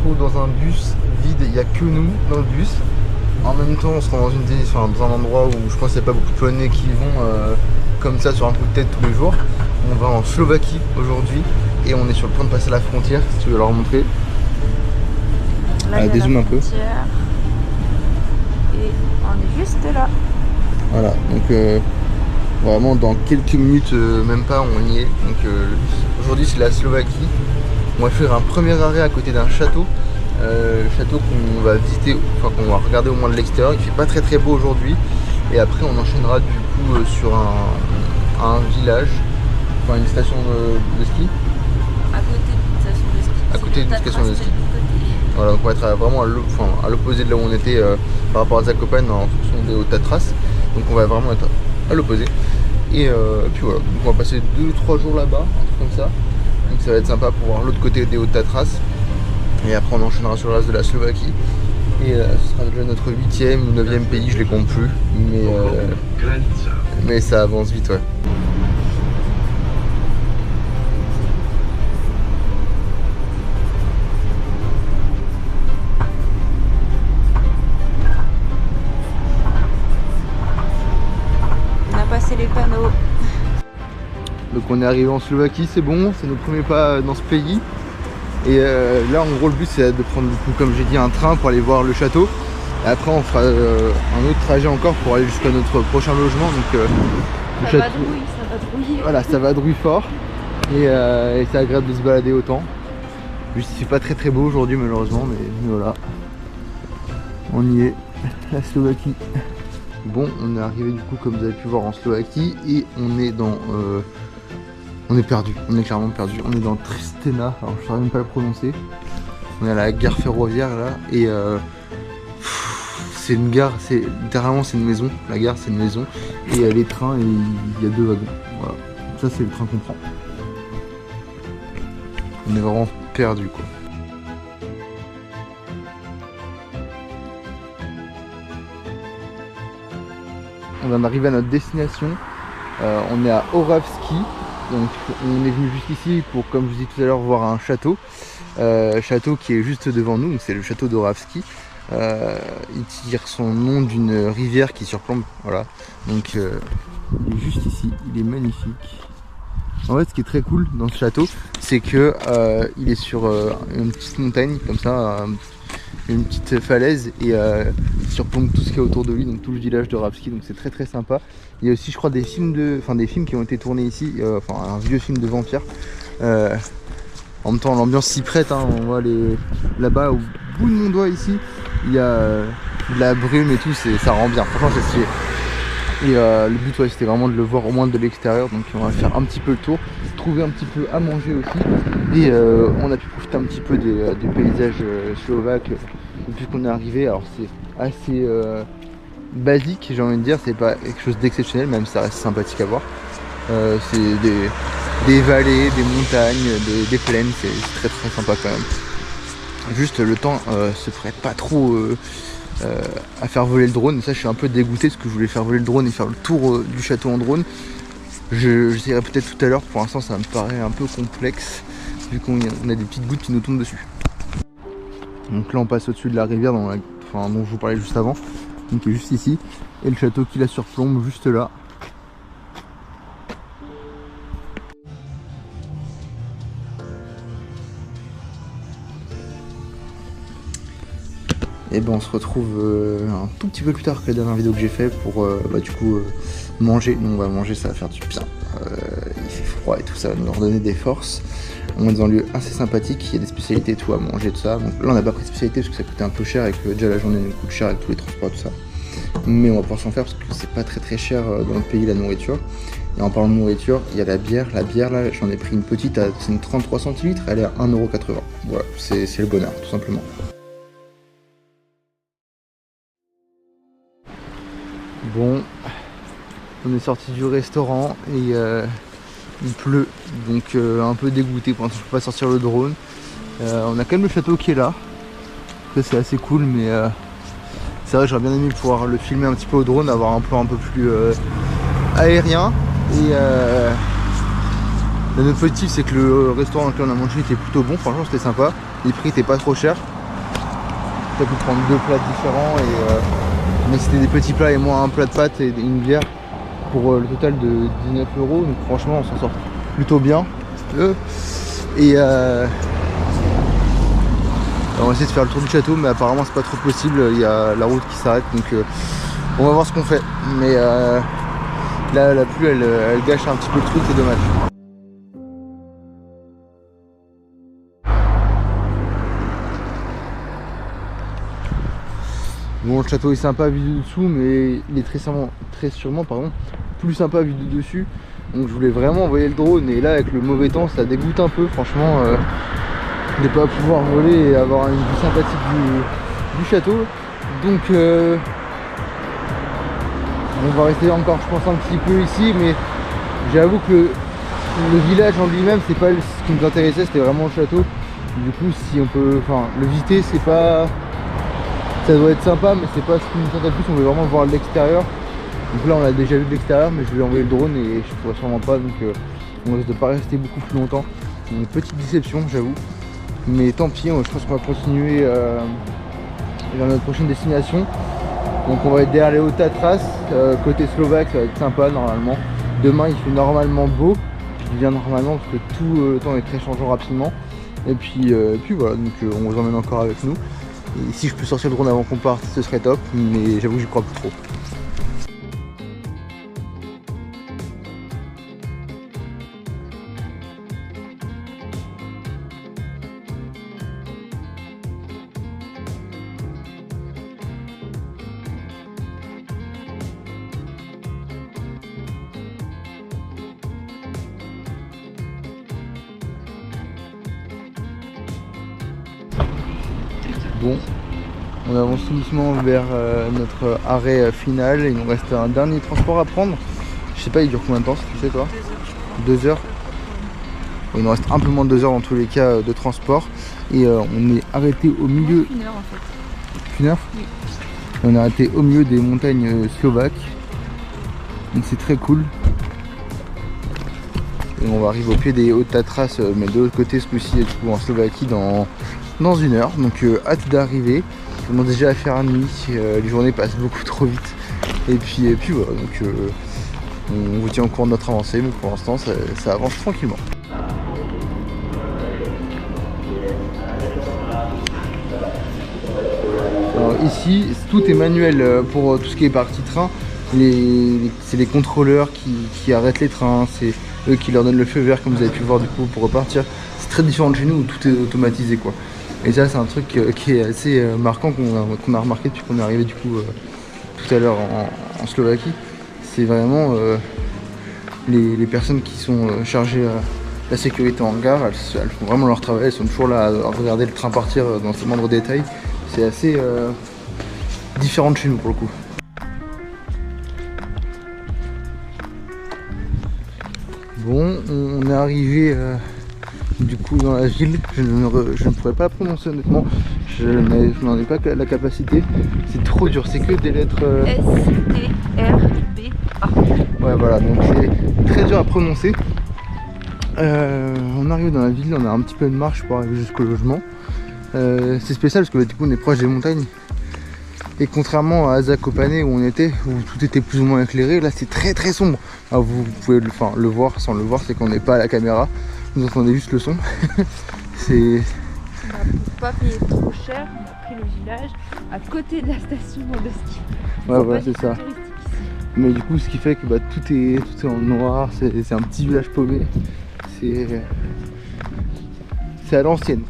retrouve dans un bus vide, il n'y a que nous dans le bus. En même temps, on se rend dans un endroit où je pense qu'il n'y a pas beaucoup de Polonais qui vont comme ça sur un coup de tête tous les jours. On va en Slovaquie aujourd'hui et on est sur le point de passer la frontière, si tu veux leur montrer. Là, dézoome un peu. Et on est juste là. Voilà, donc vraiment dans quelques minutes, même pas, on y est. Donc aujourd'hui c'est la Slovaquie. On va faire un premier arrêt à côté d'un château. Château qu'on va visiter, enfin qu'on va regarder au moins de l'extérieur. Il fait pas très beau aujourd'hui. Et après on enchaînera du coup sur un village, enfin une station de ski. À côté d'une station de ski. À côté d'une station de ski. Voilà, donc on va être vraiment à l'opposé de là où on était par rapport à Zakopane en fonction des Hautes-Tatras. Donc on va vraiment être à l'opposé. Et puis voilà, donc on va passer 2-3 jours là-bas, un truc comme ça. Donc ça va être sympa pour voir l'autre côté des Hautes-Tatras. Et après on enchaînera sur le reste de la Slovaquie. Et ce sera déjà notre 8e ou 9e pays, je les compte plus. Mais ça avance vite, ouais. Les panneaux. Donc on est arrivé en Slovaquie, c'est bon, c'est nos premiers pas dans ce pays. Et là en gros le but c'est de prendre du coup, comme j'ai dit, un train pour aller voir le château. Et après on fera un autre trajet encore pour aller jusqu'à notre prochain logement. Donc le château, ça vadrouille. Voilà, ça vadrouille fort. Et c'est agréable de se balader autant. Juste il fait pas très beau aujourd'hui malheureusement, mais voilà. On y est, la Slovaquie. Bon, on est arrivé du coup comme vous avez pu voir en Slovaquie et on est dans... on est perdu, on est clairement perdu. On est dans Trstena, alors je ne saurais même pas le prononcer. On est à la gare ferroviaire là et c'est une gare, littéralement c'est une maison. La gare c'est une maison et les trains, il y a 2 wagons. Voilà, ça c'est le train qu'on prend. On est vraiment perdu quoi. On vient d'arriver à notre destination, on est à Orawski, donc on est venu jusqu'ici pour, comme je vous dis tout à l'heure, voir un château, château qui est juste devant nous, c'est le château d'Orawski. Il tire son nom d'une rivière qui surplombe, voilà, donc il est juste ici, il est magnifique. En fait ce qui est très cool dans ce château, c'est que il est sur une petite montagne comme ça, une petite falaise et il surplombe tout ce qui est autour de lui, donc tout le village de Orawski, donc c'est très sympa. Il y a aussi je crois des films qui ont été tournés ici, un vieux film de vampire. En même temps l'ambiance s'y prête, hein. On voit là-bas au bout de mon doigt ici, il y a de la brume et tout, ça rend bien, franchement c'est stylé. Et le but c'était vraiment de le voir au moins de l'extérieur, donc on va faire un petit peu le tour, trouver un petit peu à manger aussi. Et on a pu profiter un petit peu des paysages slovaques depuis qu'on est arrivé. Alors c'est assez basique, j'ai envie de dire, c'est pas quelque chose d'exceptionnel, même si ça reste sympathique à voir. C'est des vallées, des montagnes, des plaines, c'est très sympa quand même. Juste le temps se prête pas trop à faire voler le drone, et ça je suis un peu dégoûté parce que je voulais faire voler le drone et faire le tour du château en drone. J'essaierai peut-être tout à l'heure, pour l'instant ça me paraît un peu complexe vu qu'on a des petites gouttes qui nous tombent dessus. Donc là on passe au-dessus de la rivière dont je vous parlais juste avant, donc qui est juste ici, et le château qui la surplombe juste là. Et ben on se retrouve un tout petit peu plus tard que la dernière vidéo que j'ai fait pour du coup manger. Donc on va manger, ça va faire du bien. Il fait froid et tout ça, nous redonner des forces. On est dans un lieu assez sympathique, il y a des spécialités et tout à manger, tout ça. Donc là on n'a pas pris de spécialité parce que ça coûtait un peu cher et que déjà la journée nous coûte cher avec tous les transports, tout ça. Mais on va pouvoir s'en faire parce que c'est pas très cher dans notre pays la nourriture. Et en parlant de nourriture, il y a la bière. La bière là, j'en ai pris une petite, c'est une 33 centilitres, elle est à 1,80 €. Voilà, c'est le bonheur tout simplement. Bon, on est sorti du restaurant et il pleut, donc un peu dégoûté pour l'instant je peux pas sortir le drone. On a quand même le château qui est là, ça c'est assez cool, mais c'est vrai que j'aurais bien aimé pouvoir le filmer un petit peu au drone, avoir un plan un peu plus aérien. Et le positif c'est que le restaurant dans lequel on a mangé était plutôt bon, franchement c'était sympa, les prix étaient pas trop chers. tu as pu prendre 2 plats différents mais c'était des petits plats et moi un plat de pâtes et une bière pour le total de 19 €. Donc franchement on s'en sort plutôt bien. Et on va essayer de faire le tour du château, mais apparemment c'est pas trop possible, il y a la route qui s'arrête, donc on va voir ce qu'on fait. Mais là la pluie elle gâche un petit peu le truc, c'est dommage. Bon, le château est sympa vu de dessous, mais il est très sûrement plus sympa vu de dessus. Donc je voulais vraiment envoyer le drone, et là avec le mauvais temps ça dégoûte un peu franchement de ne pas pouvoir voler et avoir une vue sympathique du château. Donc on va rester encore je pense un petit peu ici, mais j'avoue que le village en lui-même c'est pas ce qui nous intéressait, c'était vraiment le château. Du coup si on peut le visiter, c'est pas, ça doit être sympa, mais c'est pas ce qui nous intéresse le plus, on veut vraiment voir l'extérieur. Donc là on l'a déjà vu de l'extérieur, mais je vais envoyer le drone et je pourrais sûrement pas, donc on risque de pas rester beaucoup plus longtemps. Une petite déception j'avoue, mais tant pis, je pense qu'on va continuer vers notre prochaine destination. Donc on va être derrière les Hautes Tatras, côté slovaque, ça va être sympa normalement. Demain il fait normalement beau, je dis bien normalement parce que tout le temps est très changeant rapidement. Et puis voilà, donc on vous emmène encore avec nous. Et si je peux sortir le drone avant qu'on parte, ce serait top, mais j'avoue que j'y crois plus trop. Bon, on avance tout doucement vers notre arrêt final. Il nous reste un dernier transport à prendre. Je sais pas, il dure combien de temps, si tu sais toi? 2 heures. Il nous reste un peu moins de 2 heures dans tous les cas de transport. Et on est arrêté au milieu... 1 heure en fait. 1 heure? Oui. On est arrêté au milieu des montagnes slovaques. Donc c'est très cool. Et on va arriver au pied des Hautes Tatras, mais de l'autre côté ce coup-ci, du coup en Slovaquie dans 1 heure. Donc hâte d'arriver. Je commence déjà à faire nuit, les journées passent beaucoup trop vite. Et puis voilà, donc on vous tient au courant de notre avancée, mais pour l'instant ça avance tranquillement. Alors ici tout est manuel pour tout ce qui est partie train. C'est les contrôleurs qui arrêtent les trains, c'est eux qui leur donnent le feu vert comme vous avez pu le voir du coup pour repartir. C'est très différent de chez nous où tout est automatisé quoi. Et ça c'est un truc qui est assez marquant qu'on a remarqué depuis qu'on est arrivé du coup tout à l'heure en Slovaquie. C'est vraiment les personnes qui sont chargées de la sécurité en gare, elles font vraiment leur travail, elles sont toujours là à regarder le train partir dans ses moindres détails. C'est assez différent de chez nous pour le coup. Bon, on est arrivé du coup dans la ville. Je ne pourrais pas la prononcer honnêtement, je n'en ai pas la capacité, c'est trop dur, c'est que des lettres S-T-R-B-A. Ouais voilà, donc c'est très dur à prononcer. On arrive dans la ville, on a un petit peu de marche pour arriver jusqu'au logement. C'est spécial parce que du coup on est proche des montagnes. Et contrairement à Zakopane où on était, où tout était plus ou moins éclairé, là c'est très très sombre. Alors vous pouvez le voir sans le voir, c'est qu'on n'est pas à la caméra, vous entendez juste le son. C'est... On n'a pas payé trop cher, on a pris le village à côté de la station de ski. Ouais voilà, c'est ça. Mais du coup ce qui fait que tout est en noir, c'est un petit village paumé. C'est à l'ancienne.